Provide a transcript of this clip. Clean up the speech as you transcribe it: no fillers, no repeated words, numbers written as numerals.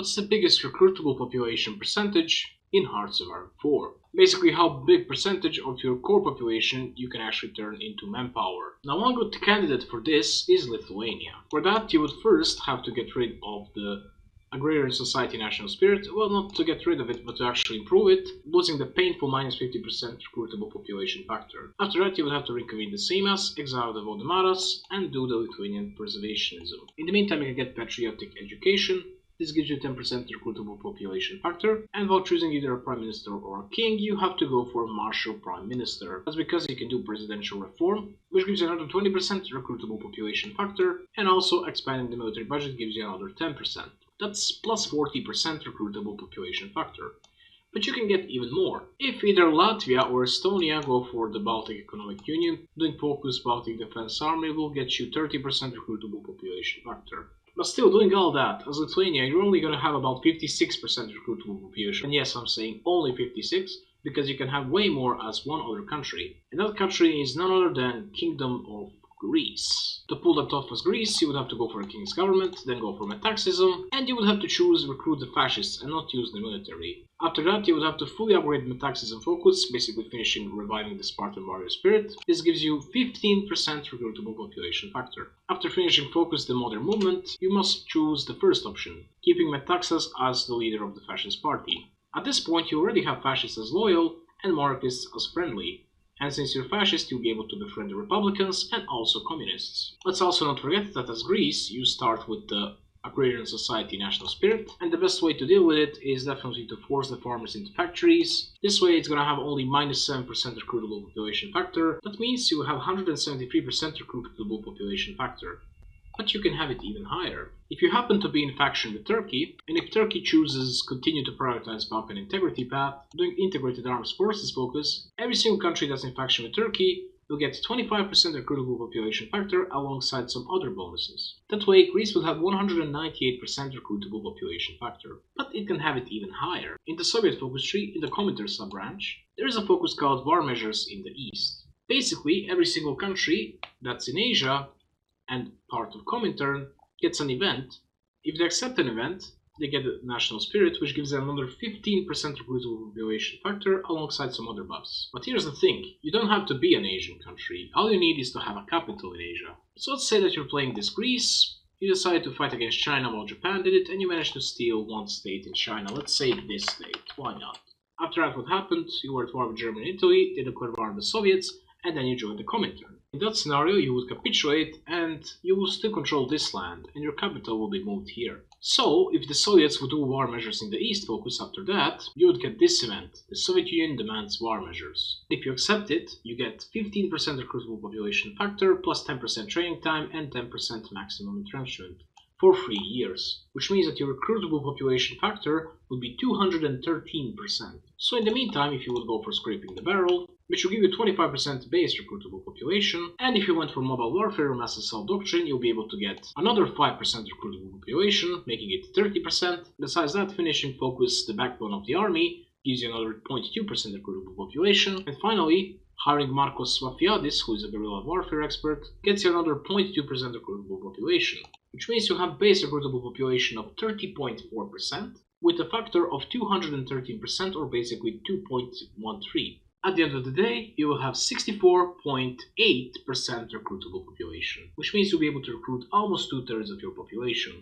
What's the biggest recruitable population percentage in HOI4? Basically, how big percentage of your core population you can actually turn into manpower. Now, one good candidate for this is Lithuania. For that, you would first have to get rid of the agrarian society national spirit. Well, not to get rid of it, but to actually improve it, losing the painful minus 50% recruitable population factor. After that, you would have to reconvene the Seimas, exile the Valdemaras, and do the Lithuanian preservationism. In the meantime, you can get patriotic education. This gives you 10% recruitable population factor, and while choosing either a prime minister or a king, you have to go for martial prime minister. That's because you can do presidential reform, which gives you another 20% recruitable population factor, and also expanding the military budget gives you another 10%. That's plus 40% recruitable population factor. But you can get even more. If either Latvia or Estonia go for the Baltic Economic Union, doing focused Baltic Defense Army will get you 30% recruitable population factor. But still, doing all that, as Lithuania, you're only going to have about 56% recruitable population. And yes, I'm saying only 56, because you can have way more as one other country. And that country is none other than Kingdom of Greece. To pull that off as Greece, you would have to go for a king's government, then go for metaxism, and you would have to choose recruit the fascists and not use the military. After that, you would have to fully upgrade metaxism focus, basically finishing reviving the Spartan warrior spirit. This gives you 15% recruitable population factor. After finishing focus the modern movement, you must choose the first option, keeping Metaxas as the leader of the fascist party. At this point, you already have fascists as loyal and monarchists as friendly. And since you're fascist, you'll be able to befriend the Republicans and also communists. Let's also not forget that as Greece, you start with the agrarian society national spirit, and the best way to deal with it is definitely to force the farmers into factories. This way it's gonna have only minus 7% recruitable population factor. That means you will have 173% recruitable population factor. But you can have it even higher. If you happen to be in faction with Turkey, and if Turkey chooses continue to prioritize Balkan integrity path, doing integrated armed forces focus, every single country that's in faction with Turkey will get 25% recruitable population factor alongside some other bonuses. That way, Greece will have 198% recruitable population factor. But it can have it even higher. In the Soviet focus tree, in the Comintern sub-branch, there is a focus called War Measures in the East. Basically, every single country that's in Asia and part of Comintern gets an event. If they accept an event, they get a national spirit, which gives them another 15% recruitable population factor alongside some other buffs. But here's the thing, you don't have to be an Asian country, all you need is to have a capital in Asia. So let's say that you're playing this Greece, you decide to fight against China while Japan did it, and you managed to steal one state in China, let's say this state, why not? After that, what happened? You were at war with Germany and Italy, they declared war on the Soviets, and then you joined the Comintern. In that scenario, you would capitulate and you will still control this land, and your capital will be moved here. So, if the Soviets would do war measures in the East focus after that, you would get this event. The Soviet Union demands war measures. If you accept it, you get 15% recruitable population factor, plus 10% training time, and 10% maximum entrenchment for 3 years, which means that your recruitable population factor would be 213%. So in the meantime, if you would go for scraping the barrel, which will give you 25% base recruitable population, and if you went for mobile warfare or mass assault doctrine, you'll be able to get another 5% recruitable population, making it 30%. Besides that, finishing focus, the backbone of the army, gives you another 0.2% recruitable population, and finally, hiring Marcos Swafiadis, who is a guerrilla warfare expert, gets you another 0.2% recruitable population, which means you have base recruitable population of 30.4%, with a factor of 213% or basically 2.13. At the end of the day, you will have 64.8% recruitable population, which means you'll be able to recruit almost 2/3 of your population.